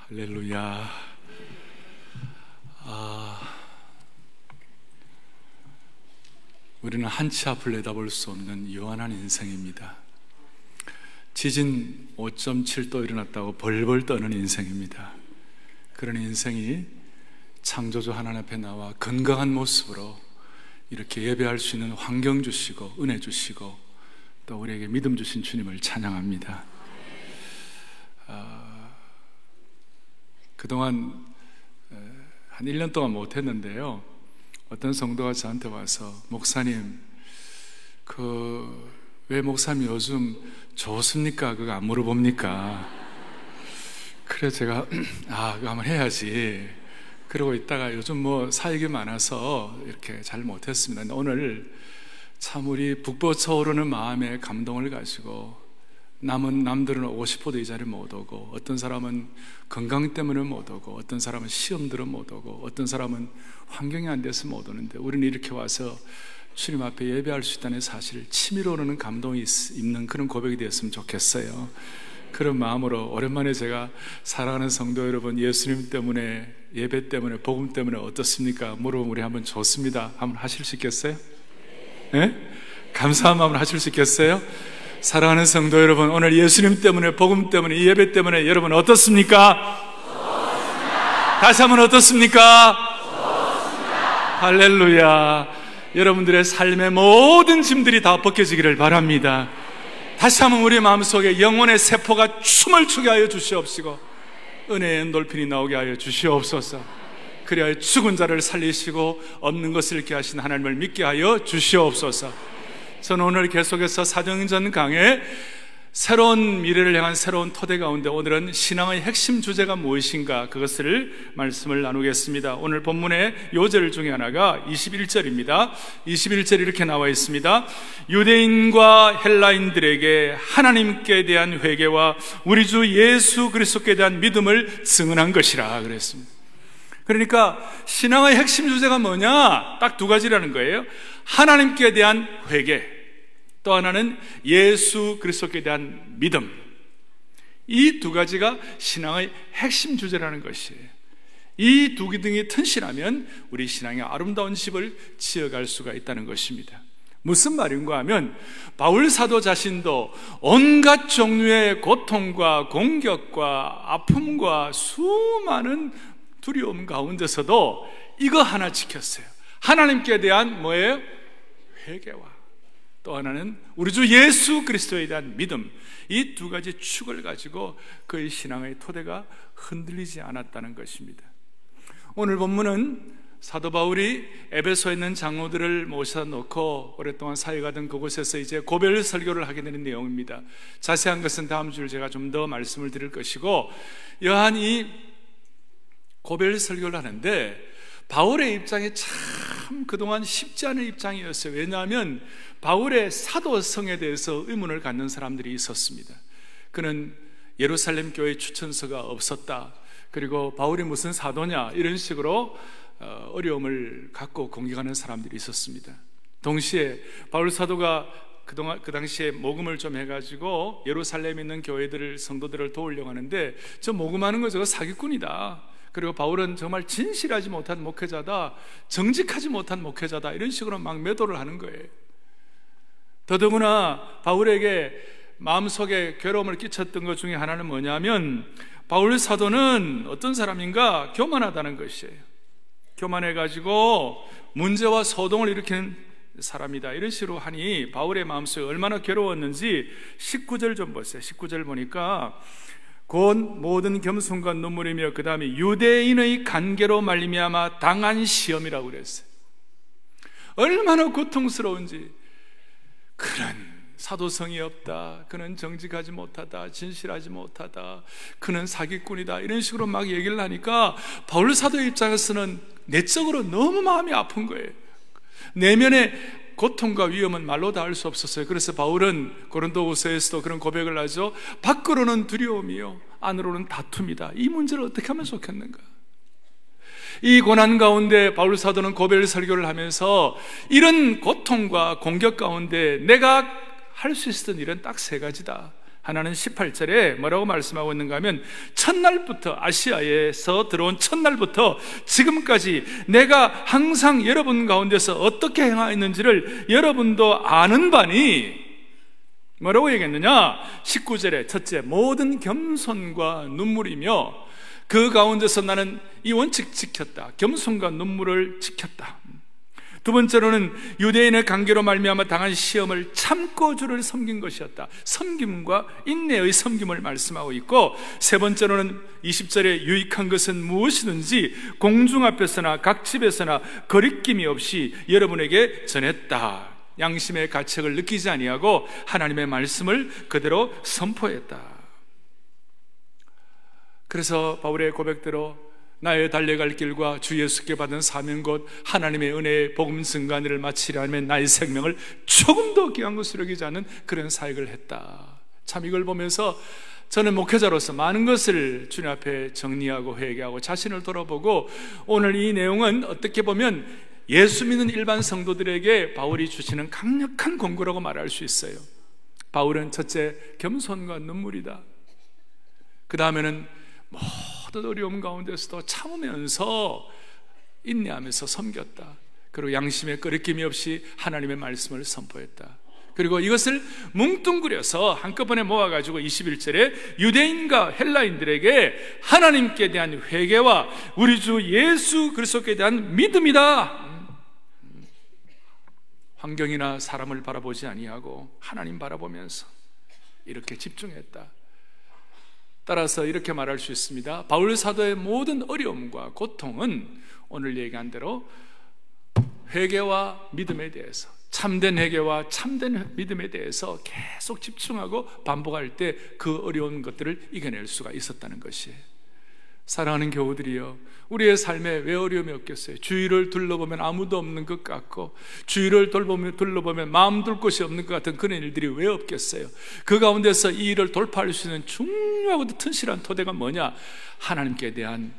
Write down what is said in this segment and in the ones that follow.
할렐루야. 우리는 한치 앞을 내다볼 수 없는 요한한 인생입니다. 지진 5.7도 일어났다고 벌벌 떠는 인생입니다. 그런 인생이 창조주 하나님 앞에 나와 건강한 모습으로 이렇게 예배할 수 있는 환경 주시고 은혜 주시고 또 우리에게 믿음 주신 주님을 찬양합니다. 그동안 한 1년 동안 못했는데요, 어떤 성도가 저한테 와서 목사님, 왜 목사님 요즘 좋습니까? 그거 안 물어봅니까? 그래 제가 그거 한번 해야지 그러고 있다가 요즘 사역이 많아서 이렇게 잘 못했습니다. 근데 오늘 참 우리 북돋쳐오르는 마음에 감동을 가지고 남들은 50호도 이 자리에 못 오고, 어떤 사람은 건강 때문에 못 오고, 어떤 사람은 시험들은 못 오고, 어떤 사람은 환경이 안 돼서 못 오는데, 우리는 이렇게 와서 주님 앞에 예배할 수 있다는 사실을 치밀어 오르는 감동이 있는 그런 고백이 되었으면 좋겠어요. 그런 마음으로 오랜만에 제가 사랑하는 성도 여러분, 예수님 때문에, 예배 때문에, 복음 때문에 어떻습니까? 물어보면 우리 한번 좋습니다 한번 하실 수 있겠어요? 네? 감사한 마음으로 하실 수 있겠어요? 사랑하는 성도 여러분, 오늘 예수님 때문에, 복음 때문에, 이 예배 때문에 여러분 어떻습니까? 좋습니다. 다시 한번 어떻습니까? 좋습니다. 할렐루야. 여러분들의 삶의 모든 짐들이 다 벗겨지기를 바랍니다. 다시 한번 우리 마음속에 영혼의 세포가 춤을 추게 하여 주시옵시고, 은혜의 엔돌핀이 나오게 하여 주시옵소서. 그리하여 죽은 자를 살리시고 없는 것을 잃게 하신 하나님을 믿게 하여 주시옵소서. 저는 오늘 계속해서 사도행전 강의 새로운 미래를 향한 새로운 토대 가운데 오늘은 신앙의 핵심 주제가 무엇인가, 그것을 말씀을 나누겠습니다. 오늘 본문의 요절 중에 하나가 21절입니다. 21절이 이렇게 나와 있습니다. 유대인과 헬라인들에게 하나님께 대한 회개와 우리 주 예수 그리스도께 대한 믿음을 증언한 것이라 그랬습니다. 그러니까 신앙의 핵심 주제가 뭐냐? 딱 두 가지라는 거예요. 하나님께 대한 회개, 또 하나는 예수 그리스도께 대한 믿음. 이 두 가지가 신앙의 핵심 주제라는 것이에요. 이 두 기둥이 튼실하면 우리 신앙의 아름다운 집을 지어갈 수가 있다는 것입니다. 무슨 말인가 하면 바울 사도 자신도 온갖 종류의 고통과 공격과 아픔과 수많은 두려움 가운데서도 이거 하나 지켰어요. 하나님께 대한 뭐예요? 회개와 또 하나는 우리 주 예수 그리스도에 대한 믿음. 이 두 가지 축을 가지고 그의 신앙의 토대가 흔들리지 않았다는 것입니다. 오늘 본문은 사도 바울이 에베소에 있는 장로들을 모셔놓고 오랫동안 사역하던 그곳에서 이제 고별 설교를 하게 되는 내용입니다. 자세한 것은 다음 주에 제가 좀 더 말씀을 드릴 것이고, 여한 이 고별 설교를 하는데 바울의 입장이 참 그동안 쉽지 않은 입장이었어요. 왜냐하면 바울의 사도성에 대해서 의문을 갖는 사람들이 있었습니다. 그는 예루살렘 교회 추천서가 없었다, 그리고 바울이 무슨 사도냐, 이런 식으로 어려움을 갖고 공격하는 사람들이 있었습니다. 동시에 바울 사도가 그 당시에 모금을 좀 해가지고 예루살렘에 있는 교회들을, 성도들을 도우려고 하는데, 저 모금하는 거 저거 사기꾼이다, 그리고 바울은 정말 진실하지 못한 목회자다, 정직하지 못한 목회자다, 이런 식으로 막 매도를 하는 거예요. 더더구나 바울에게 마음속에 괴로움을 끼쳤던 것 중에 하나는 뭐냐면, 바울 사도는 어떤 사람인가? 교만하다는 것이에요. 교만해가지고 문제와 소동을 일으키는 사람이다, 이런 식으로 하니 바울의 마음속에 얼마나 괴로웠는지 19절 좀 보세요. 19절 보니까 곧 모든 겸손과 눈물이며 그 다음에 유대인의 간계로 말미암아 당한 시험이라고 그랬어요. 얼마나 고통스러운지. 그는 사도성이 없다, 그는 정직하지 못하다, 진실하지 못하다, 그는 사기꾼이다, 이런 식으로 막 얘기를 하니까 바울 사도의 입장에서는 내적으로 너무 마음이 아픈 거예요. 내면의 고통과 위험은 말로 다 할 수 없었어요. 그래서 바울은 고린도후서에서도 그런 고백을 하죠. 밖으로는 두려움이요 안으로는 다툼이다. 이 문제를 어떻게 하면 좋겠는가? 이 고난 가운데 바울 사도는 고별 설교를 하면서 이런 고통과 공격 가운데 내가 할 수 있었던 일은 딱 세 가지다. 하나는 18절에 뭐라고 말씀하고 있는가 하면, 첫날부터, 아시아에서 들어온 첫날부터 지금까지 내가 항상 여러분 가운데서 어떻게 행하였는지를 여러분도 아는 바니, 뭐라고 얘기했느냐? 19절에 첫째, 모든 겸손과 눈물이며, 그 가운데서 나는 이 원칙 지켰다. 겸손과 눈물을 지켰다. 두 번째로는 유대인의 관계로 말미암아 당한 시험을 참고 주를 섬긴 것이었다. 섬김과 인내의 섬김을 말씀하고 있고, 세 번째로는 20절에 유익한 것은 무엇이든지 공중 앞에서나 각 집에서나 거리낌이 없이 여러분에게 전했다. 양심의 가책을 느끼지 아니하고 하나님의 말씀을 그대로 선포했다. 그래서 바울의 고백대로 나의 달려갈 길과 주 예수께 받은 사명 곧 하나님의 은혜의 복음 증거하는 마치려 하면 나의 생명을 조금도 귀한 것으로 여기지 않는 그런 사역을 했다. 참 이걸 보면서 저는 목회자로서 많은 것을 주님 앞에 정리하고 회개하고 자신을 돌아보고, 오늘 이 내용은 어떻게 보면 예수 믿는 일반 성도들에게 바울이 주시는 강력한 권고라고 말할 수 있어요. 바울은 첫째, 겸손과 눈물이다. 그 다음에는 모든 어려움 가운데서도 참으면서 인내하면서 섬겼다. 그리고 양심에 거리낌이 없이 하나님의 말씀을 선포했다. 그리고 이것을 뭉뚱그려서 한꺼번에 모아가지고 21절에 유대인과 헬라인들에게 하나님께 대한 회개와 우리 주 예수 그리스도께 대한 믿음이다. 환경이나 사람을 바라보지 아니하고 하나님 바라보면서 이렇게 집중했다. 따라서 이렇게 말할 수 있습니다. 바울 사도의 모든 어려움과 고통은 오늘 얘기한 대로 회개와 믿음에 대해서, 참된 회개와 참된 믿음에 대해서 계속 집중하고 반복할 때 그 어려운 것들을 이겨낼 수가 있었다는 것이에요. 사랑하는 교우들이여, 우리의 삶에 왜 어려움이 없겠어요? 주위를 둘러보면 아무도 없는 것 같고, 주위를 둘러보면 마음 둘 곳이 없는 것 같은 그런 일들이 왜 없겠어요? 그 가운데서 이 일을 돌파할 수 있는 중요하고 튼실한 토대가 뭐냐? 하나님께 대한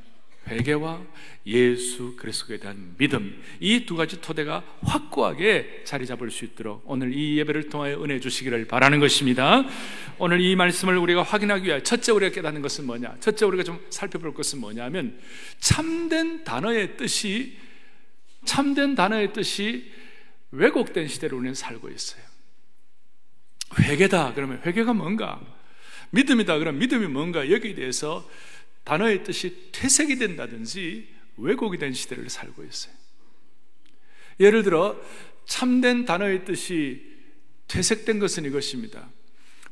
회개와 예수 그리스도에 대한 믿음, 이 두 가지 토대가 확고하게 자리 잡을 수 있도록 오늘 이 예배를 통하여 은혜 주시기를 바라는 것입니다. 오늘 이 말씀을 우리가 확인하기 위해 첫째 우리가 깨닫는 것은 뭐냐? 첫째 우리가 좀 살펴볼 것은 뭐냐면, 참된 단어의 뜻이 왜곡된 시대를 우리는 살고 있어요. 회개다 그러면 회개가 뭔가? 믿음이다 그러면 믿음이 뭔가? 여기에 대해서 단어의 뜻이 퇴색이 된다든지 왜곡이 된 시대를 살고 있어요. 예를 들어 참된 단어의 뜻이 퇴색된 것은 이것입니다.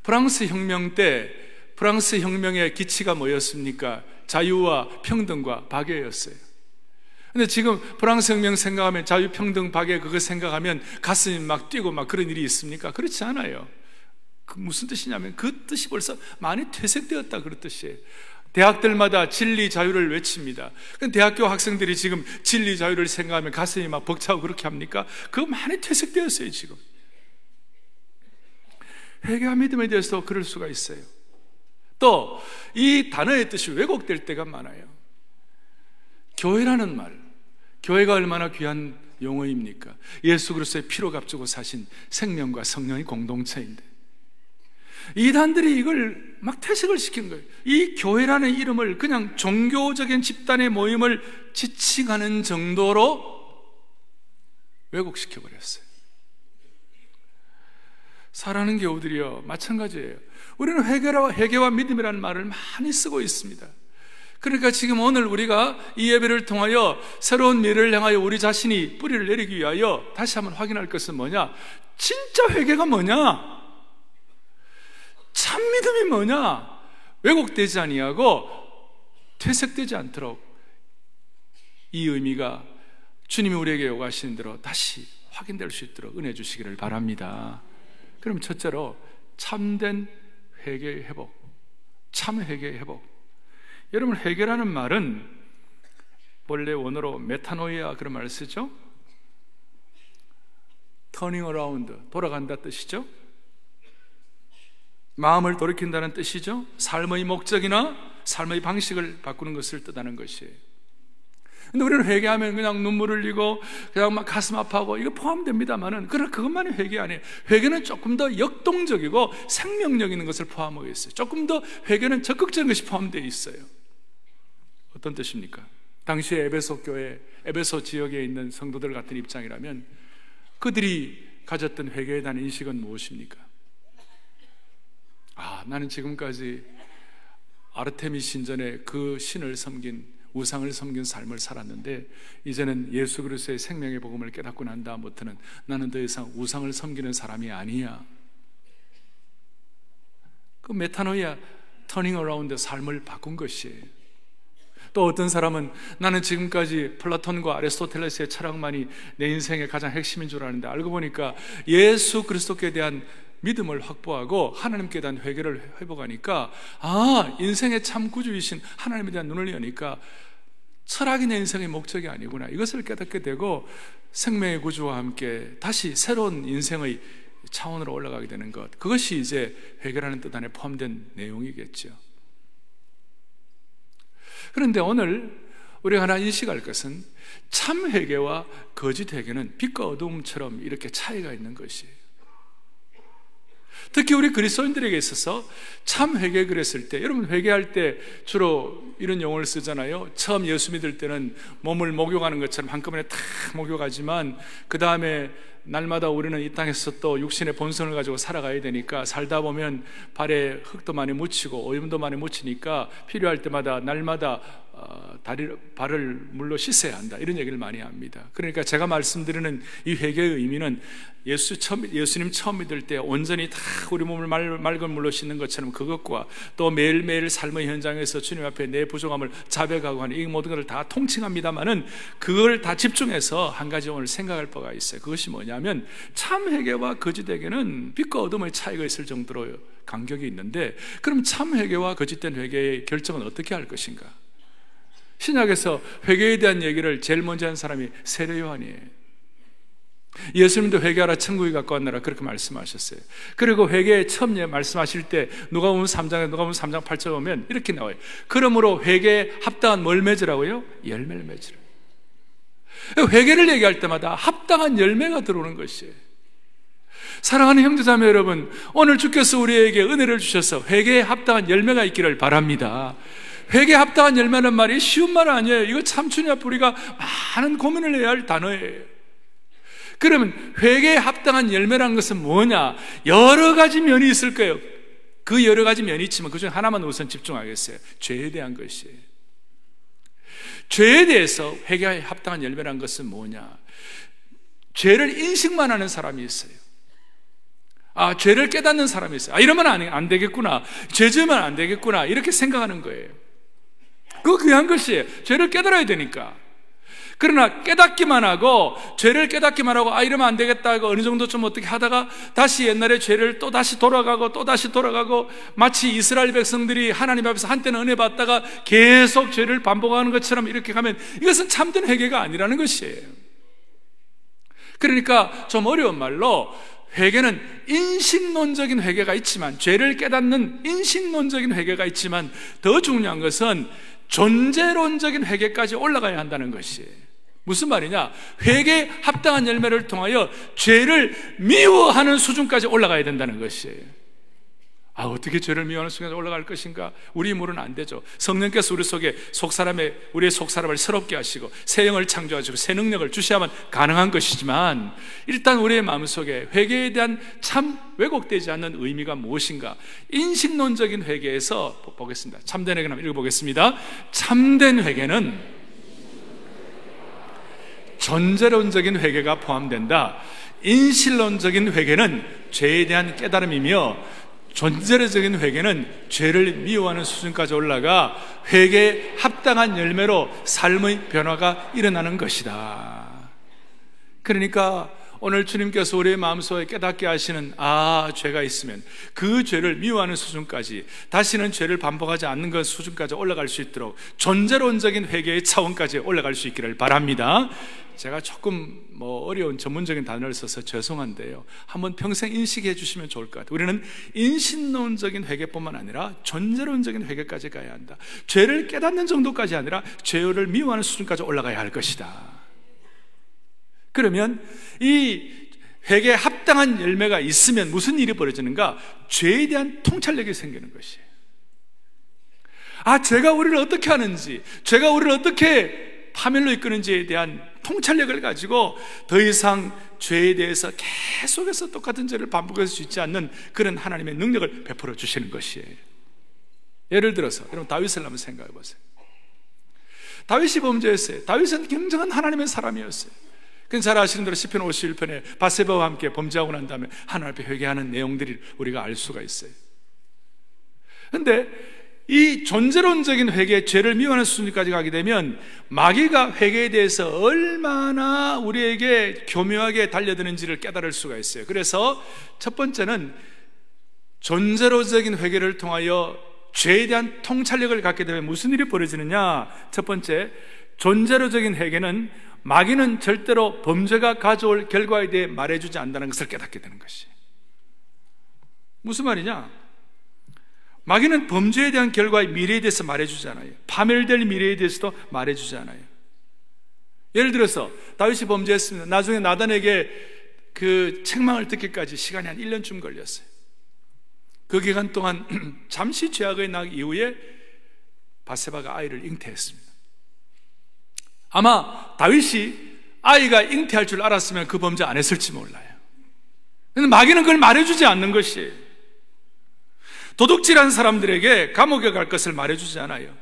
프랑스 혁명 때 프랑스 혁명의 기치가 뭐였습니까? 자유와 평등과 박애였어요. 근데 지금 프랑스 혁명 생각하면 자유, 평등, 박애 그거 생각하면 가슴이 막 뛰고 막 그런 일이 있습니까? 그렇지 않아요. 그 무슨 뜻이냐면 그 뜻이 벌써 많이 퇴색되었다 그런 뜻이에요. 대학들마다 진리 자유를 외칩니다. 근데 대학교 학생들이 지금 진리 자유를 생각하면 가슴이 막 벅차고 그렇게 합니까? 그거 많이 퇴색되었어요 지금. 회개와 믿음에 대해서 그럴 수가 있어요. 또 이 단어의 뜻이 왜곡될 때가 많아요. 교회라는 말, 교회가 얼마나 귀한 용어입니까? 예수 그리스도의 피로 값주고 사신 생명과 성령의 공동체인데 이단들이 이걸 막 퇴색을 시킨 거예요. 이 교회라는 이름을 그냥 종교적인 집단의 모임을 지칭하는 정도로 왜곡시켜버렸어요. 사랑하는 교우들이요, 마찬가지예요. 우리는 회개와 믿음이라는 말을 많이 쓰고 있습니다. 그러니까 지금 오늘 우리가 이 예배를 통하여 새로운 미래를 향하여 우리 자신이 뿌리를 내리기 위하여 다시 한번 확인할 것은 뭐냐? 진짜 회개가 뭐냐? 참 믿음이 뭐냐? 왜곡되지 아니하고 퇴색되지 않도록 이 의미가 주님이 우리에게 요구하시는 대로 다시 확인될 수 있도록 은혜 주시기를 바랍니다. 그럼 첫째로 참된 회개의 회복, 참 회개의 회복. 여러분, 회개라는 말은 원래 원어로 메타노이아 그런 말을 쓰죠. turning around, 돌아간다 뜻이죠. 마음을 돌이킨다는 뜻이죠. 삶의 목적이나 삶의 방식을 바꾸는 것을 뜻하는 것이에요. 근데 우리는 회개하면 그냥 눈물 흘리고 그냥 막 가슴 아파하고 이거 포함됩니다만은, 그러나 그것만이 회개 아니에요. 회개는 조금 더 역동적이고 생명력 있는 것을 포함하고 있어요. 조금 더 회개는 적극적인 것이 포함되어 있어요. 어떤 뜻입니까? 당시에 에베소 교회, 에베소 지역에 있는 성도들 같은 입장이라면 그들이 가졌던 회개에 대한 인식은 무엇입니까? 나는 지금까지 아르테미 신전의 그 신을 섬긴, 우상을 섬긴 삶을 살았는데 이제는 예수 그리스도의 생명의 복음을 깨닫고 난 다음부터는 나는 더 이상 우상을 섬기는 사람이 아니야. 그 메타노이아, 터닝 어라운드 삶을 바꾼 것이에요. 또 어떤 사람은 나는 지금까지 플라톤과 아리스토텔레스의 철학만이 내 인생의 가장 핵심인 줄 아는데 알고 보니까 예수 그리스도께 대한 믿음을 확보하고 하나님께 대한 회개를 회복하니까 인생의 참 구주이신 하나님에 대한 눈을 여니까 철학이 내 인생의 목적이 아니구나, 이것을 깨닫게 되고 생명의 구주와 함께 다시 새로운 인생의 차원으로 올라가게 되는 것, 그것이 이제 회개라는 뜻 안에 포함된 내용이겠죠. 그런데 오늘 우리가 하나 인식할 것은 참 회개와 거짓 회개는 빛과 어둠처럼 이렇게 차이가 있는 것이에요. 특히 우리 그리스도인들에게 있어서 참 회개 그랬을 때, 여러분 회개할 때 주로 이런 용어를 쓰잖아요. 처음 예수 믿을 때는 몸을 목욕하는 것처럼 한꺼번에 탁 목욕하지만 그 다음에 날마다 우리는 이 땅에서 또 육신의 본성을 가지고 살아가야 되니까 살다 보면 발에 흙도 많이 묻히고 오염도 많이 묻히니까 필요할 때마다 날마다 발을 물로 씻어야 한다, 이런 얘기를 많이 합니다. 그러니까 제가 말씀드리는 이 회개의 의미는 예수님 처음 믿을 때 온전히 다 우리 몸을 맑은 물로 씻는 것처럼 그것과 또 매일매일 삶의 현장에서 주님 앞에 내 부족함을 자백하고 하는 이 모든 것을 다 통칭합니다만은 그걸 다 집중해서 한 가지 오늘 생각할 바가 있어요. 그것이 뭐냐면 참 회개와 거짓 회개는 빛과 어둠의 차이가 있을 정도로 간격이 있는데, 그럼 참 회개와 거짓된 회개의 결정은 어떻게 할 것인가? 신약에서 회개에 대한 얘기를 제일 먼저 한 사람이 세례 요한이에요. 예수님도 회개하라 천국이 가까웠느라 그렇게 말씀하셨어요. 그리고 회개에 처음 말씀하실 때 누가복음 3장 8절 보면 이렇게 나와요. 그러므로 회개에 합당한 뭘 맺으라고요? 열매를 맺으라. 회개를 얘기할 때마다 합당한 열매가 들어오는 것이에요. 사랑하는 형제자매 여러분, 오늘 주께서 우리에게 은혜를 주셔서 회개에 합당한 열매가 있기를 바랍니다. 회개에 합당한 열매는 말이 쉬운 말 아니에요. 이거 참 주님 앞에 우리가 많은 고민을 해야 할 단어예요. 그러면 회개에 합당한 열매라는 것은 뭐냐? 여러 가지 면이 있을 거예요. 그 여러 가지 면이 있지만 그중에 하나만 우선 집중하겠어요. 죄에 대한 것이에요. 죄에 대해서 회개에 합당한 열매라는 것은 뭐냐? 죄를 인식만 하는 사람이 있어요. 죄를 깨닫는 사람이 있어요. 이러면 안 되겠구나, 죄 지으면 안 되겠구나, 이렇게 생각하는 거예요. 그거 귀한 것이에요. 죄를 깨달아야 되니까. 그러나 깨닫기만 하고, 죄를 깨닫기만 하고 이러면 안 되겠다 하고 어느 정도 좀 어떻게 하다가 다시 옛날의 죄를 또 다시 돌아가고 마치 이스라엘 백성들이 하나님 앞에서 한때는 은혜 받다가 계속 죄를 반복하는 것처럼 이렇게 가면 이것은 참된 회개가 아니라는 것이에요. 그러니까 좀 어려운 말로 회개는 인식론적인 회개가 있지만, 죄를 깨닫는 인식론적인 회개가 있지만 더 중요한 것은 존재론적인 회개까지 올라가야 한다는 것이에요. 무슨 말이냐? 회개에 합당한 열매를 통하여 죄를 미워하는 수준까지 올라가야 된다는 것이에요. 어떻게 죄를 미워하는 수준까지 올라갈 것인가? 우리 힘으로는 안 되죠. 성령께서 우리 속에 우리의 속사람을 새롭게 하시고 새 영을 창조하시고 새 능력을 주셔야만 가능한 것이지만, 일단 우리의 마음속에 회개에 대한 참 왜곡되지 않는 의미가 무엇인가? 인식론적인 회개에서 보겠습니다. 참된 회개는 한번 읽어보겠습니다. 참된 회개는 존재론적인 회개가 포함된다. 인식론적인 회개는 죄에 대한 깨달음이며, 존재적인 회개는 죄를 미워하는 수준까지 올라가 회개에 합당한 열매로 삶의 변화가 일어나는 것이다. 그러니까 오늘 주님께서 우리의 마음속에 깨닫게 하시는 죄가 있으면 그 죄를 미워하는 수준까지, 다시는 죄를 반복하지 않는 그 수준까지 올라갈 수 있도록 존재론적인 회개의 차원까지 올라갈 수 있기를 바랍니다. 제가 조금 어려운 전문적인 단어를 써서 죄송한데요, 한번 평생 인식해 주시면 좋을 것 같아요. 우리는 인신론적인 회개뿐만 아니라 존재론적인 회개까지 가야 한다. 죄를 깨닫는 정도까지 아니라 죄를 미워하는 수준까지 올라가야 할 것이다. 그러면 이 회개에 합당한 열매가 있으면 무슨 일이 벌어지는가? 죄에 대한 통찰력이 생기는 것이에요. 죄가 우리를 어떻게 하는지, 죄가 우리를 어떻게 파멸로 이끄는지에 대한 통찰력을 가지고 더 이상 죄에 대해서 계속해서 똑같은 죄를 반복할 수 있지 않는 그런 하나님의 능력을 베풀어 주시는 것이에요. 예를 들어서 여러분, 다윗을 한번 생각해 보세요. 다윗이 범죄했어요. 다윗은 굉장한 하나님의 사람이었어요. 잘 아시는 대로 시편 51편에 바세바와 함께 범죄하고 난 다음에 하나님 앞에 회개하는 내용들을 우리가 알 수가 있어요. 그런데 이 존재론적인 회개, 죄를 미워하는 수준까지 가게 되면 마귀가 회개에 대해서 얼마나 우리에게 교묘하게 달려드는지를 깨달을 수가 있어요. 그래서 첫 번째는 존재론적인 회개를 통하여 죄에 대한 통찰력을 갖게 되면 무슨 일이 벌어지느냐? 첫 번째, 존재론적인 회개는 마귀는 절대로 범죄가 가져올 결과에 대해 말해주지 않는다는 것을 깨닫게 되는 것이. 무슨 말이냐? 마귀는 범죄에 대한 결과의 미래에 대해서 말해주지 않아요. 파멸될 미래에 대해서도 말해주지 않아요. 예를 들어서 다윗이 범죄했습니다. 나중에 나단에게 그 책망을 듣기까지 시간이 한 1년쯤 걸렸어요. 그 기간 동안 잠시 죄악의 날 이후에 바세바가 아이를 잉태했습니다. 아마 다윗이 아이가 잉태할 줄 알았으면 그 범죄 안 했을지 몰라요. 근데 마귀는 그걸 말해주지 않는 것이에요. 도둑질한 사람들에게 감옥에 갈 것을 말해주지 않아요.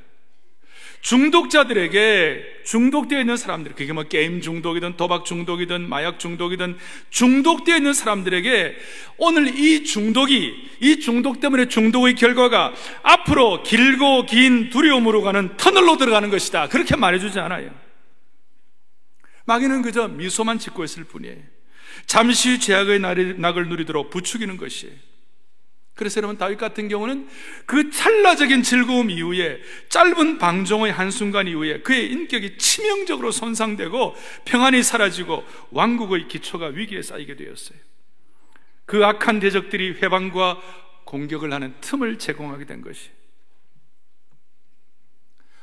중독자들에게, 중독되어 있는 사람들, 그게 게임 중독이든 도박 중독이든 마약 중독이든 중독되어 있는 사람들에게 오늘 이 중독 때문에 중독의 결과가 앞으로 길고 긴 두려움으로 가는 터널로 들어가는 것이다, 그렇게 말해주지 않아요. 마귀는 그저 미소만 짓고 있을 뿐이에요. 잠시 죄악의 낙을 누리도록 부추기는 것이에요. 그래서 여러분, 다윗 같은 경우는 그 찰나적인 즐거움 이후에, 짧은 방종의 한순간 이후에 그의 인격이 치명적으로 손상되고 평안이 사라지고 왕국의 기초가 위기에 쌓이게 되었어요. 그 악한 대적들이 회방과 공격을 하는 틈을 제공하게 된 것이.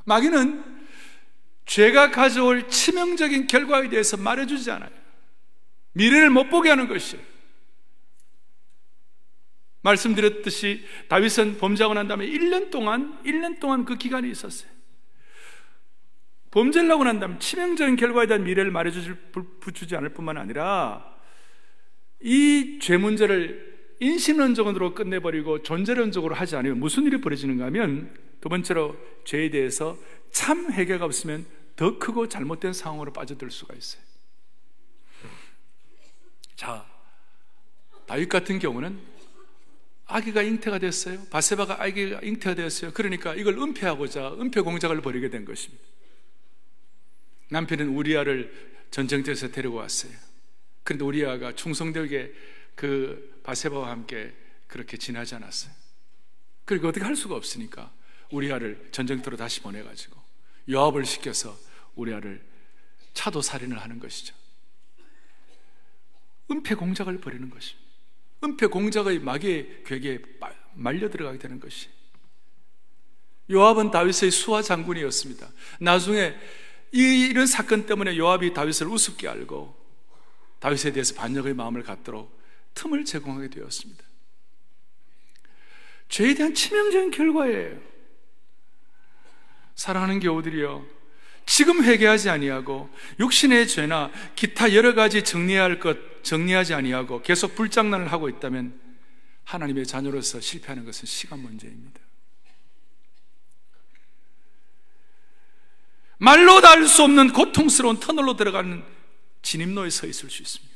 마귀는 죄가 가져올 치명적인 결과에 대해서 말해주지 않아요. 미래를 못 보게 하는 것이에요. 말씀드렸듯이 다윗은 범죄하고 난 다음에 1년 동안 그 기간이 있었어요. 범죄를 하고 난 다음에 치명적인 결과에 대한 미래를 말해주지 않을 뿐만 아니라 이 죄 문제를 인신론적으로 끝내버리고 존재론적으로 하지 않으면 무슨 일이 벌어지는가 하면, 두 번째로 죄에 대해서 참 회개가 없으면 더 크고 잘못된 상황으로 빠져들 수가 있어요. 자, 다윗 같은 경우는 아기가 잉태가 됐어요. 바세바가 아기가 잉태가 되었어요. 그러니까 이걸 은폐하고자 은폐 공작을 벌이게 된 것입니다. 남편은 우리아를 전쟁터에서 데리고 왔어요. 그런데 우리아가 충성되게 그 바세바와 함께 그렇게 지나지 않았어요. 그리고 어떻게 할 수가 없으니까 우리아를 전쟁터로 다시 보내가지고 요압을 시켜서 우리아를 차도 살인을 하는 것이죠. 은폐 공작을 벌이는 것입니다. 은폐 공작의 마귀의 괴계에 말려 들어가게 되는 것이. 요압은 다윗의 수하 장군이었습니다. 나중에 이런 사건 때문에 요압이 다윗을 우습게 알고 다윗에 대해서 반역의 마음을 갖도록 틈을 제공하게 되었습니다. 죄에 대한 치명적인 결과예요. 사랑하는 교우들이여, 지금 회개하지 아니하고 육신의 죄나 기타 여러 가지 정리할 것 정리하지 아니하고 계속 불장난을 하고 있다면 하나님의 자녀로서 실패하는 것은 시간 문제입니다. 말로 다 알 수 없는 고통스러운 터널로 들어가는 진입로에 서 있을 수 있습니다.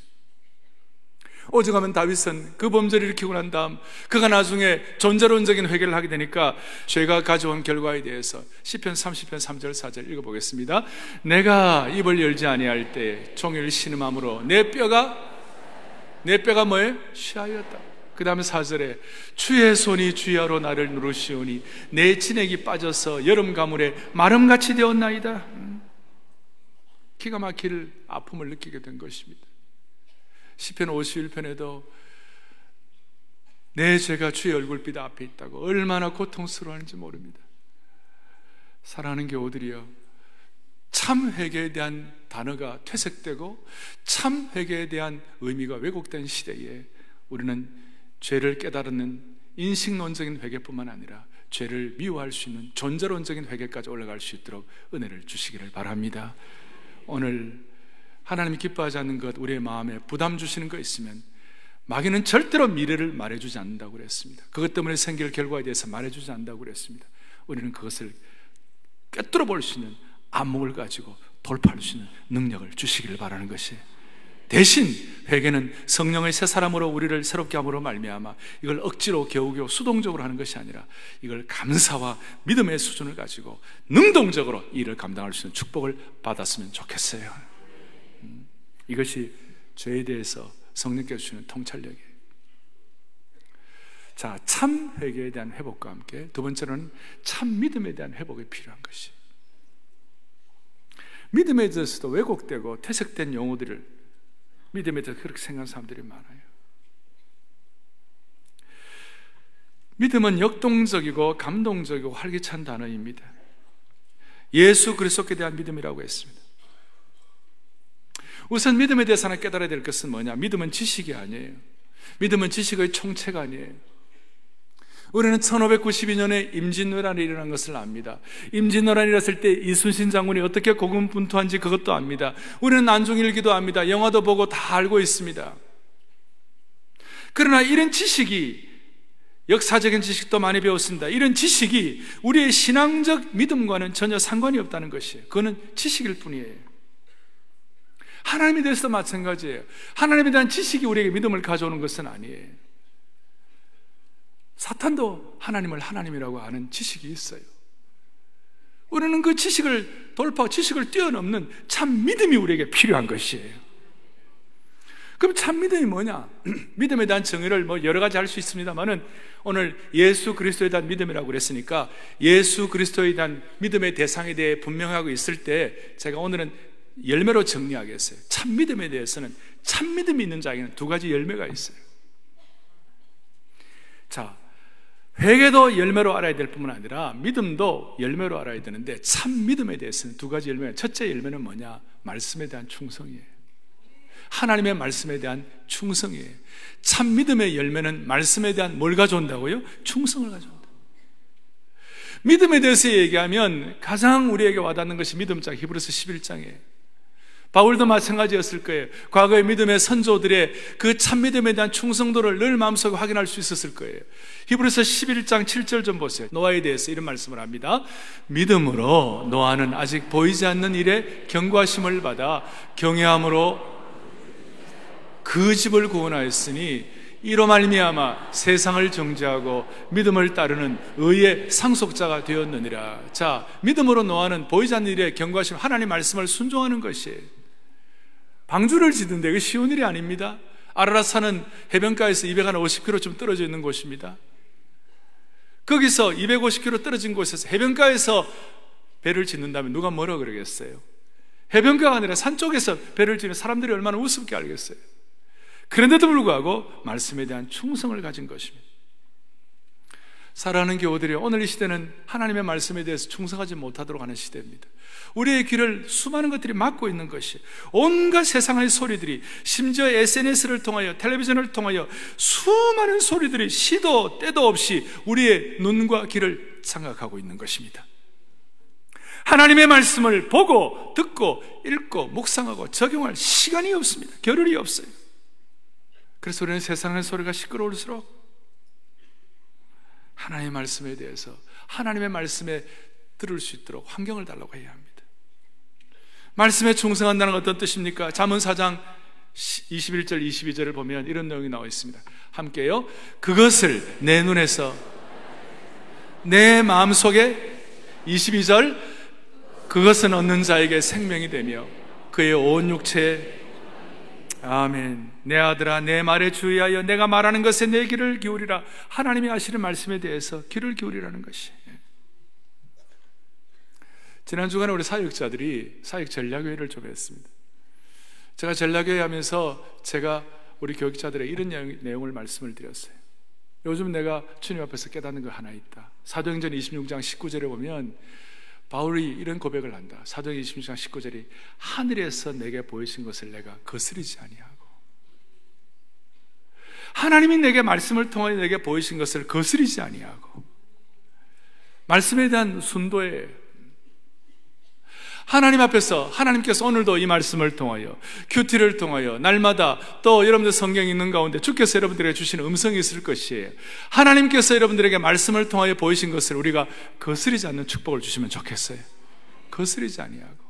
오죽하면 다윗은 그 범죄를 일으키고 난 다음 그가 나중에 존재론적인 회개를 하게 되니까 죄가 가져온 결과에 대해서 시편 30편 3절 4절 읽어보겠습니다. 내가 입을 열지 아니할 때 종일 신음함으로 내 뼈가 내 뼈가 뭐예요? 쉬하였다. 그 다음에 4절에 주의 손이 주야로 나를 누르시오니 내 진액이 빠져서 여름 가물에 마름같이 되었나이다. 기가 막힐 아픔을 느끼게 된 것입니다. 시편 51편에도 내 죄가 주의 얼굴빛 앞에 있다고 얼마나 고통스러워하는지 모릅니다. 사랑하는 교우들이여, 참 회개에 대한 단어가 퇴색되고 참 회개에 대한 의미가 왜곡된 시대에 우리는 죄를 깨달는 인식론적인 회개뿐만 아니라 죄를 미워할 수 있는 존재론적인 회개까지 올라갈 수 있도록 은혜를 주시기를 바랍니다. 오늘 하나님이 기뻐하지 않는 것, 우리의 마음에 부담 주시는 거 있으면 마귀는 절대로 미래를 말해주지 않는다고 그랬습니다. 그것 때문에 생길 결과에 대해서 말해주지 않는다고 그랬습니다. 우리는 그것을 꿰뚫어 볼 수 있는 안목을 가지고 돌파할 수 있는 능력을 주시기를 바라는 것이, 대신 회개는 성령의 새 사람으로 우리를 새롭게 함으로 말미암아 이걸 억지로 겨우겨우 수동적으로 하는 것이 아니라 이걸 감사와 믿음의 수준을 가지고 능동적으로 이 일을 감당할 수 있는 축복을 받았으면 좋겠어요. 이것이 죄에 대해서 성령께서 주시는 통찰력이에요. 자, 참 회개에 대한 회복과 함께 두 번째로는 참 믿음에 대한 회복이 필요한 것이, 믿음에 대해서도 왜곡되고 퇴색된 용어들을 믿음에 대해서 그렇게 생각하는 사람들이 많아요. 믿음은 역동적이고 감동적이고 활기찬 단어입니다. 예수 그리스도께 대한 믿음이라고 했습니다. 우선 믿음에 대해서 하나 깨달아야 될 것은 뭐냐? 믿음은 지식이 아니에요. 믿음은 지식의 총체가 아니에요. 우리는 1592년에 임진왜란이 일어난 것을 압니다. 임진왜란이 일어났을 때 이순신 장군이 어떻게 고군분투한지 그것도 압니다. 우리는 난중일기도 압니다. 영화도 보고 다 알고 있습니다. 그러나 이런 지식이, 역사적인 지식도 많이 배웠습니다. 이런 지식이 우리의 신앙적 믿음과는 전혀 상관이 없다는 것이에요. 그거는 지식일 뿐이에요. 하나님에 대해서도 마찬가지예요. 하나님에 대한 지식이 우리에게 믿음을 가져오는 것은 아니에요. 사탄도 하나님을 하나님이라고 아는 지식이 있어요. 우리는 그 지식을 돌파하고 지식을 뛰어넘는 참 믿음이 우리에게 필요한 것이에요. 그럼 참 믿음이 뭐냐? 믿음에 대한 정의를 여러 가지 할 수 있습니다만은 오늘 예수 그리스도에 대한 믿음이라고 그랬으니까 예수 그리스도에 대한 믿음의 대상에 대해 분명하고 있을 때 제가 오늘은 열매로 정리하겠어요. 참 믿음에 대해서는 참 믿음이 있는 자에게는 두 가지 열매가 있어요. 자, 회개도 열매로 알아야 될 뿐만 아니라 믿음도 열매로 알아야 되는데 참 믿음에 대해서는 두 가지 열매가, 첫째 열매는 뭐냐? 말씀에 대한 충성이에요. 하나님의 말씀에 대한 충성이에요. 참 믿음의 열매는 말씀에 대한 뭘 가져온다고요? 충성을 가져온다. 믿음에 대해서 얘기하면 가장 우리에게 와닿는 것이 믿음장 히브리서 11장이에요. 바울도 마찬가지였을 거예요. 과거의 믿음의 선조들의 그 참 믿음에 대한 충성도를 늘 마음속에 확인할 수 있었을 거예요. 히브리서 11장 7절 좀 보세요. 노아에 대해서 이런 말씀을 합니다. 믿음으로 노아는 아직 보이지 않는 일에 경고하심을 받아 경외함으로 그 집을 구원하였으니 이로 말미암아 세상을 정죄하고 믿음을 따르는 의의 상속자가 되었느니라. 자, 믿음으로 노아는 보이지 않는 일에 경고하심, 하나님 말씀을 순종하는 것이에요. 방주를 짓는데 이게 쉬운 일이 아닙니다. 아라랏산은 해변가에서 250km쯤 떨어져 있는 곳입니다. 거기서 250km 떨어진 곳에서 해변가에서 배를 짓는다면 누가 뭐라 그러겠어요? 해변가가 아니라 산 쪽에서 배를 짓는 사람들이 얼마나 우습게 알겠어요. 그런데도 불구하고 말씀에 대한 충성을 가진 것입니다. 사랑하는 교우들이, 오늘 이 시대는 하나님의 말씀에 대해서 충성하지 못하도록 하는 시대입니다. 우리의 귀를 수많은 것들이 막고 있는 것이, 온갖 세상의 소리들이, 심지어 SNS를 통하여, 텔레비전을 통하여 수많은 소리들이 시도 때도 없이 우리의 눈과 귀를 장악하고 있는 것입니다. 하나님의 말씀을 보고 듣고 읽고 묵상하고 적용할 시간이 없습니다. 겨를이 없어요. 그래서 우리는 세상의 소리가 시끄러울수록 하나님의 말씀에 대해서, 하나님의 말씀에 들을 수 있도록 환경을 달라고 해야 합니다. 말씀에 충성한다는 건 어떤 뜻입니까? 잠언 4장 21절 22절을 보면 이런 내용이 나와 있습니다. 함께요. 그것을 내 눈에서 내 마음속에, 22절, 그것은 얻는 자에게 생명이 되며 그의 온 육체에 아멘. 내 아들아, 내 말에 주의하여 내가 말하는 것에 내 귀를 기울이라. 하나님이 하시는 말씀에 대해서 귀를 기울이라는 것이. 지난 주간에 우리 사역자들이 사역 전략회의를 좀 했습니다. 제가 전략회의 하면서 제가 우리 교육자들의 이런 내용을 말씀을 드렸어요. 요즘 내가 주님 앞에서 깨닫는 거 하나 있다. 사도행전 26장 19절에 보면 바울이 이런 고백을 한다. 사도행전 26장 19절이 하늘에서 내게 보이신 것을 내가 거스르지 아니하고, 하나님이 내게 말씀을 통하여 내게 보이신 것을 거스르지 아니하고, 말씀에 대한 순도에 하나님 앞에서, 하나님께서 오늘도 이 말씀을 통하여, 큐티를 통하여 날마다 또 여러분들 성경 읽는 가운데 주께서 여러분들에게 주시는 음성이 있을 것이에요. 하나님께서 여러분들에게 말씀을 통하여 보이신 것을 우리가 거스르지 않는 축복을 주시면 좋겠어요. 거스르지 아니하고.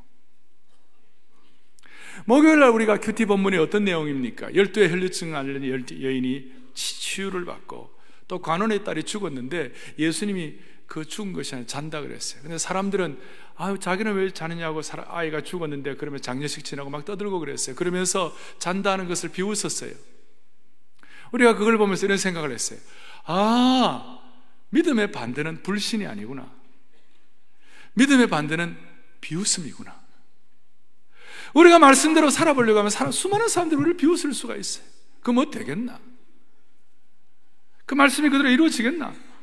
목요일날 우리가 큐티 본문이 어떤 내용입니까? 12의 혈류증 앓는 여인이 치유를 받고, 또 관원의 딸이 죽었는데 예수님이 그 죽은 것이 아니라 잔다 그랬어요. 근데 사람들은 자기는 왜 자느냐고, 아이가 죽었는데, 그러면 장례식 지나고 막 떠들고 그랬어요. 그러면서 잔다는 것을 비웃었어요. 우리가 그걸 보면서 이런 생각을 했어요. 믿음의 반대는 불신이 아니구나. 믿음의 반대는 비웃음이구나. 우리가 말씀대로 살아보려고 하면 수많은 사람들이 우리를 비웃을 수가 있어요. 그 뭐 되겠나? 그 말씀이 그대로 이루어지겠나?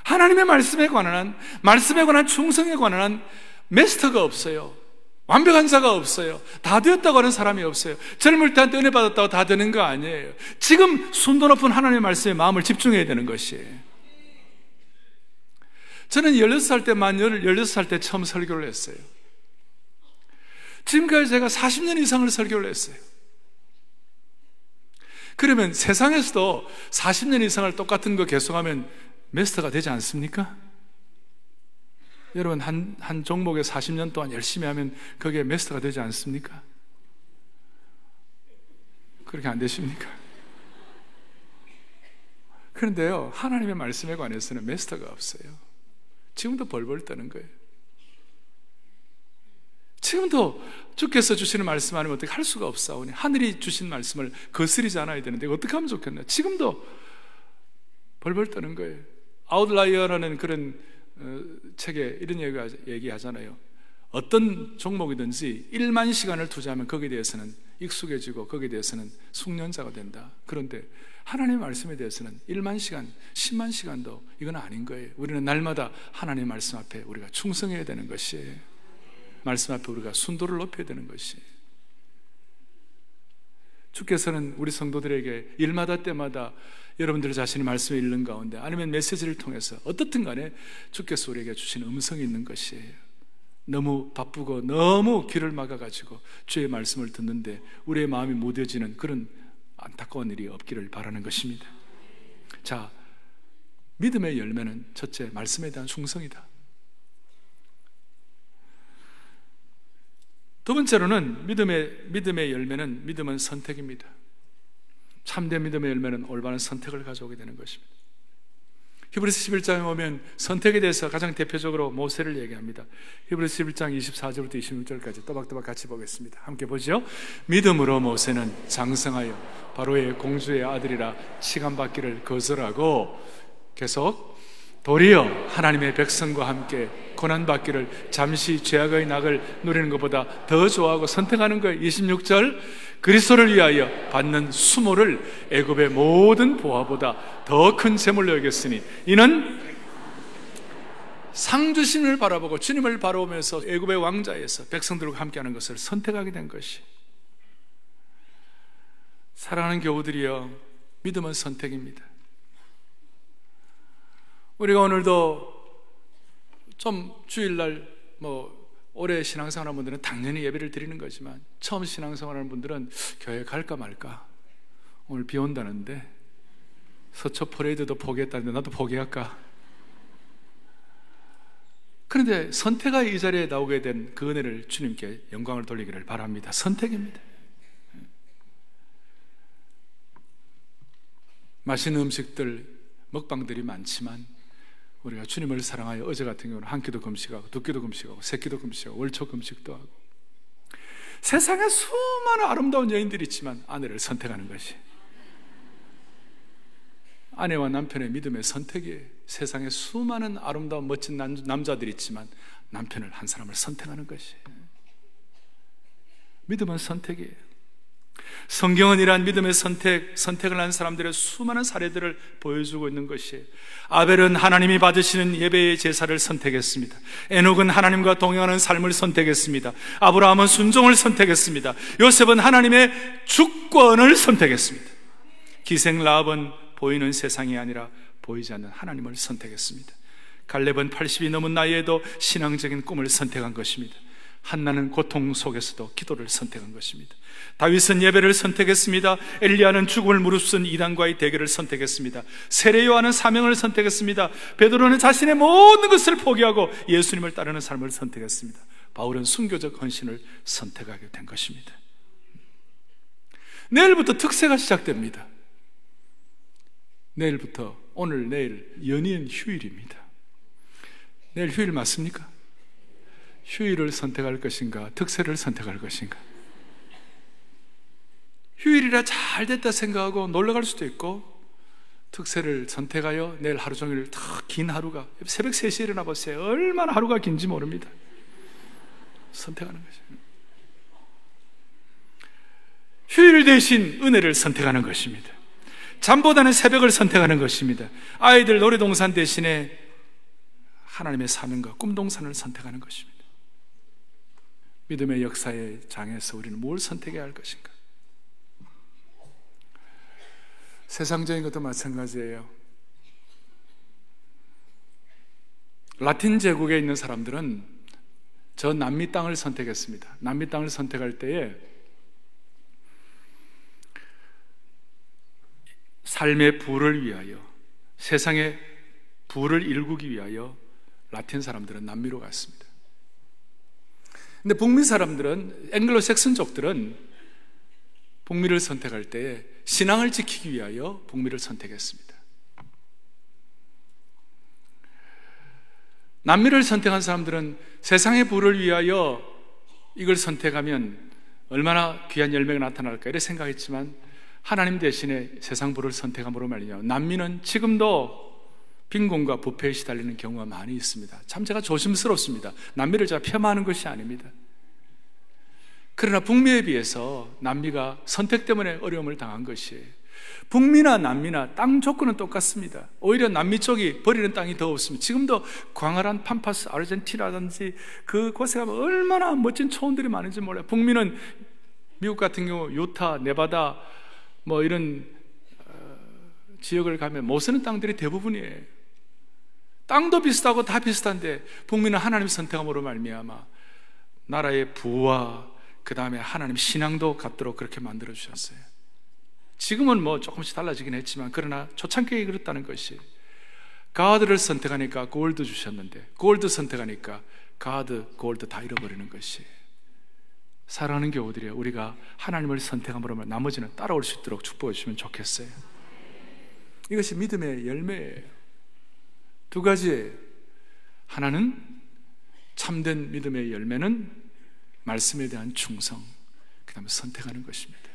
하나님의 말씀에 관한 충성에 관한 마스터가 없어요. 완벽한 자가 없어요. 다 되었다고 하는 사람이 없어요. 젊을 때 은혜 받았다고 다 되는 거 아니에요. 지금 순도 높은 하나님의 말씀에 마음을 집중해야 되는 것이에요. 저는 16살 때 처음 설교를 했어요. 지금까지 제가 40년 이상을 설교를 했어요. 그러면 세상에서도 40년 이상을 똑같은 거 계속하면 마스터가 되지 않습니까? 여러분, 한 종목에 40년 동안 열심히 하면 그게 마스터가 되지 않습니까? 그렇게 안 되십니까? 그런데요, 하나님의 말씀에 관해서는 마스터가 없어요. 지금도 벌벌 떠는 거예요. 지금도 주께서 주시는 말씀 아니면 어떻게 할 수가 없사오니, 하늘이 주신 말씀을 거스르지 않아야 되는데 어떻게 하면 좋겠나? 지금도 벌벌 떠는 거예요. 아웃라이어라는 그런 책에 이런 얘기하잖아요. 어떤 종목이든지 1만 시간을 투자하면 거기에 대해서는 익숙해지고 거기에 대해서는 숙련자가 된다. 그런데 하나님의 말씀에 대해서는 1만 시간, 10만 시간도 이건 아닌 거예요. 우리는 날마다 하나님의 말씀 앞에 우리가 충성해야 되는 것이에요. 말씀 앞에 우리가 순도를 높여야 되는 것이에요. 주께서는 우리 성도들에게 일마다 때마다 여러분들 자신이 말씀을 읽는 가운데 아니면 메시지를 통해서 어떻든 간에 주께서 우리에게 주신 음성이 있는 것이에요. 너무 바쁘고 너무 귀를 막아가지고 주의 말씀을 듣는데 우리의 마음이 무뎌지는 그런 안타까운 일이 없기를 바라는 것입니다. 자, 믿음의 열매는 첫째, 말씀에 대한 충성이다. 두 번째로는 믿음의 열매는, 믿음은 선택입니다. 참된 믿음의 열매는 올바른 선택을 가져오게 되는 것입니다. 히브리서 11장에 보면 선택에 대해서 가장 대표적으로 모세를 얘기합니다. 히브리서 11장 24절부터 26절까지 또박또박 같이 보겠습니다. 함께 보죠. 믿음으로 모세는 장성하여 바로의 공주의 아들이라 칭함받기를 거절하고, 계속 도리어 하나님의 백성과 함께 고난받기를 잠시 죄악의 낙을 누리는 것보다 더 좋아하고 선택하는 거예요. 26절, 그리스도를 위하여 받는 수모를 애굽의 모든 보화보다 더 큰 재물로 여겼으니 이는 상 주심을 바라보고 주님을 바라보면서 애굽의 왕자에서 백성들과 함께하는 것을 선택하게 된 것이. 사랑하는 교우들이여, 믿음은 선택입니다. 우리가 오늘도 좀 주일날 오래 신앙생활하는 분들은 당연히 예배를 드리는 거지만 처음 신앙생활하는 분들은 교회 갈까 말까, 오늘 비 온다는데 서초 퍼레이드도 포기했다는데 나도 포기할까. 그런데 선택하여 이 자리에 나오게 된 그 은혜를 주님께 영광을 돌리기를 바랍니다. 선택입니다. 맛있는 음식들, 먹방들이 많지만 우리가 주님을 사랑하여 어제 같은 경우는 한 끼도 금식하고 두 끼도 금식하고 세 끼도 금식하고 월초 금식도 하고 세상에 수많은 아름다운 여인들이 있지만 아내를 선택하는 것이 아내와 남편의 믿음의 선택이에요. 세상에 수많은 아름다운 멋진 남자들이 있지만 남편을 한 사람을 선택하는 것이 믿음은 선택이에요. 성경은 이러한 믿음의 선택을 한 사람들의 수많은 사례들을 보여주고 있는 것이에요. 아벨은 하나님이 받으시는 예배의 제사를 선택했습니다. 에녹은 하나님과 동행하는 삶을 선택했습니다. 아브라함은 순종을 선택했습니다. 요셉은 하나님의 주권을 선택했습니다. 기생 라합은 보이는 세상이 아니라 보이지 않는 하나님을 선택했습니다. 갈렙은 80이 넘은 나이에도 신앙적인 꿈을 선택한 것입니다. 한나는 고통 속에서도 기도를 선택한 것입니다. 다윗은 예배를 선택했습니다. 엘리야는 죽음을 무릅쓴 이단과의 대결을 선택했습니다. 세례 요한은 사명을 선택했습니다. 베드로는 자신의 모든 것을 포기하고 예수님을 따르는 삶을 선택했습니다. 바울은 순교적 헌신을 선택하게 된 것입니다. 내일부터 특세가 시작됩니다. 내일부터 오늘 내일 연인 휴일입니다. 내일 휴일 맞습니까? 휴일을 선택할 것인가 특세를 선택할 것인가? 휴일이라 잘 됐다 생각하고 놀러갈 수도 있고 특세를 선택하여 내일 하루 종일 다 긴 하루가 새벽 3시에 일어나 보세요. 얼마나 하루가 긴지 모릅니다. 선택하는 것이죠. 휴일 대신 은혜를 선택하는 것입니다. 잠보다는 새벽을 선택하는 것입니다. 아이들 놀이동산 대신에 하나님의 사명과 꿈동산을 선택하는 것입니다. 믿음의 역사의 장에서 우리는 뭘 선택해야 할 것인가? 세상적인 것도 마찬가지예요. 라틴 제국에 있는 사람들은 저 남미 땅을 선택했습니다. 남미 땅을 선택할 때에 삶의 부를 위하여, 세상의 부를 일구기 위하여 라틴 사람들은 남미로 갔습니다. 근데 북미 사람들은, 앵글로 색슨족들은 북미를 선택할 때 신앙을 지키기 위하여 북미를 선택했습니다. 남미를 선택한 사람들은 세상의 부를 위하여 이걸 선택하면 얼마나 귀한 열매가 나타날까 이렇게 생각했지만 하나님 대신에 세상 부를 선택함으로 말미암아 남미는 지금도 빈곤과 부패에 시달리는 경우가 많이 있습니다. 참 제가 조심스럽습니다. 남미를 제가 폄하하는 것이 아닙니다. 그러나 북미에 비해서 남미가 선택 때문에 어려움을 당한 것이에요. 북미나 남미나 땅 조건은 똑같습니다. 오히려 남미 쪽이 버리는 땅이 더 없습니다. 지금도 광활한 팜파스, 아르헨티나든지 그곳에 가면 얼마나 멋진 초원들이 많은지 몰라요. 북미는 미국 같은 경우 유타, 네바다 뭐 이런 지역을 가면 못 쓰는 땅들이 대부분이에요. 땅도 비슷하고 다 비슷한데 북미는 하나님 선택함으로 말미암아 나라의 부와 그 다음에 하나님 신앙도 갖도록 그렇게 만들어 주셨어요. 지금은 뭐 조금씩 달라지긴 했지만 그러나 초창기에 그렇다는 것이 가드를 선택하니까 골드 주셨는데 골드 선택하니까 가드, 골드 다 잃어버리는 것이 사랑하는 교우들이여, 우리가 하나님을 선택함으로 나머지는 따라올 수 있도록 축복해 주시면 좋겠어요. 이것이 믿음의 열매예요. 두 가지예요. 하나는 참된 믿음의 열매는 말씀에 대한 충성, 그 다음에 선택하는 것입니다.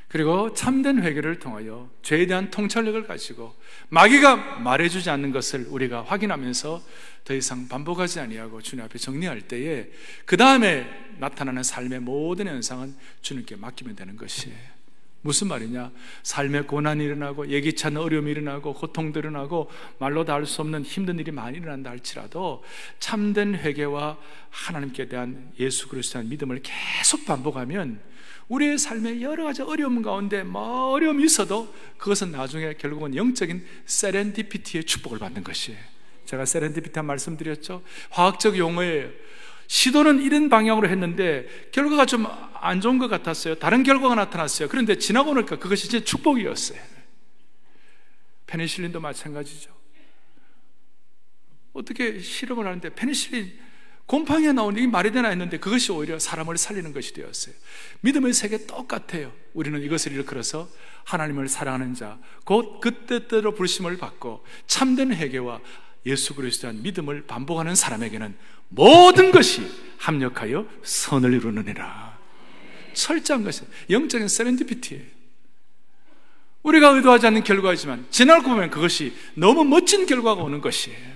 그리고 참된 회개를 통하여 죄에 대한 통찰력을 가지고 마귀가 말해주지 않는 것을 우리가 확인하면서 더 이상 반복하지 아니하고 주님 앞에 정리할 때에 그 다음에 나타나는 삶의 모든 현상은 주님께 맡기면 되는 것이에요. 무슨 말이냐? 삶의 고난이 일어나고 예기치 않는 어려움이 일어나고 고통도 일어나고 말로 다 할 수 없는 힘든 일이 많이 일어난다 할지라도 참된 회개와 하나님께 대한 예수 그리스도에 대한 믿음을 계속 반복하면 우리의 삶에 여러 가지 어려움 가운데 뭐 어려움이 있어도 그것은 나중에 결국은 영적인 세렌디피티의 축복을 받는 것이에요. 제가 세렌디피티한 말씀드렸죠. 화학적 용어예요. 시도는 이런 방향으로 했는데 결과가 좀 안 좋은 것 같았어요. 다른 결과가 나타났어요. 그런데 지나고 나니까 그것이 제 축복이었어요. 페니실린도 마찬가지죠. 어떻게 실험을 하는데 페니실린 곰팡이가 나오는 게 말이 되나 했는데 그것이 오히려 사람을 살리는 것이 되었어요. 믿음의 세계 똑같아요. 우리는 이것을 일컬어서 하나님을 사랑하는 자, 곧 그 뜻대로 부르심을 받고 참된 회개와 예수 그리스도에 대한 믿음을 반복하는 사람에게는 모든 것이 합력하여 선을 이루느니라. 철저한 것이 영적인 세렌디피티예요. 우리가 의도하지 않는 결과이지만 지나고 보면 그것이 너무 멋진 결과가 오는 것이에요.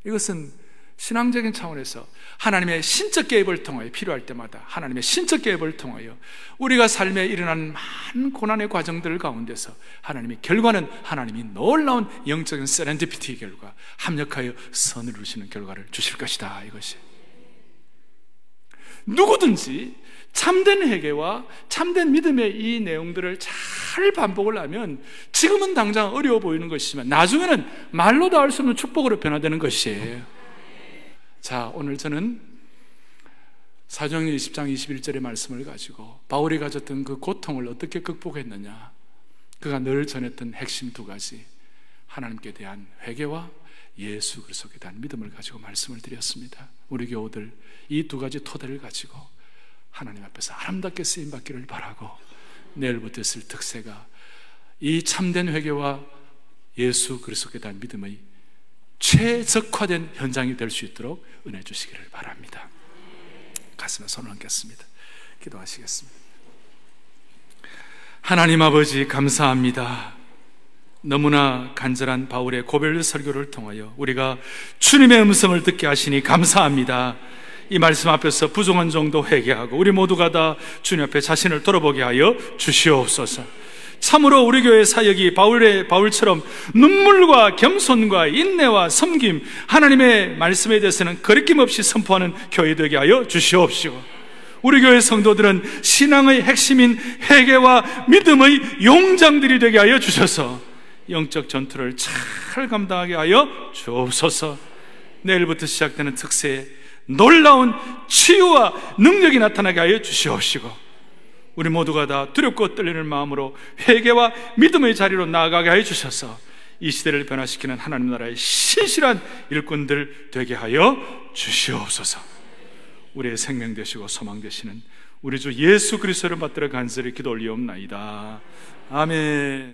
이것은 신앙적인 차원에서 하나님의 신적 개입을 통하여 필요할 때마다 하나님의 신적 개입을 통하여 우리가 삶에 일어나는 많은 고난의 과정들 가운데서 하나님의 결과는 하나님이 놀라운 영적인 세렌디피티 결과, 합력하여 선을 이루시는 결과를 주실 것이다. 이것이 누구든지 참된 회개와 참된 믿음의 이 내용들을 잘 반복을 하면 지금은 당장 어려워 보이는 것이지만 나중에는 말로도 알 수 없는 축복으로 변화되는 것이에요. 자, 오늘 저는 사도행전 20장 21절의 말씀을 가지고 바울이 가졌던 그 고통을 어떻게 극복했느냐, 그가 늘 전했던 핵심 두 가지, 하나님께 대한 회개와 예수 그리스도에 대한 믿음을 가지고 말씀을 드렸습니다. 우리 교우들 이 두 가지 토대를 가지고 하나님 앞에서 아름답게 쓰임받기를 바라고, 내일부터 있을 특세가 이 참된 회개와 예수 그리스도에 대한 믿음의 최적화된 현장이 될 수 있도록 은혜 주시기를 바랍니다. 가슴에 손을 얹겠습니다. 기도하시겠습니다. 하나님 아버지, 감사합니다. 너무나 간절한 바울의 고별 설교를 통하여 우리가 주님의 음성을 듣게 하시니 감사합니다. 이 말씀 앞에서 부족한 정도 회개하고 우리 모두가 다 주님 앞에 자신을 돌아보게 하여 주시옵소서. 참으로 우리 교회 사역이 바울처럼 눈물과 겸손과 인내와 섬김, 하나님의 말씀에 대해서는 거리낌 없이 선포하는 교회 되게 하여 주시옵시고, 우리 교회 성도들은 신앙의 핵심인 회개와 믿음의 용장들이 되게 하여 주셔서 영적 전투를 잘 감당하게 하여 주옵소서. 내일부터 시작되는 특세에 놀라운 치유와 능력이 나타나게 하여 주시옵시고, 우리 모두가 다 두렵고 떨리는 마음으로 회개와 믿음의 자리로 나아가게 하여 주셔서 이 시대를 변화시키는 하나님 나라의 신실한 일꾼들 되게 하여 주시옵소서. 우리의 생명 되시고 소망 되시는 우리 주 예수 그리스도를 받들어 간절히 기도 올리옵나이다. 아멘.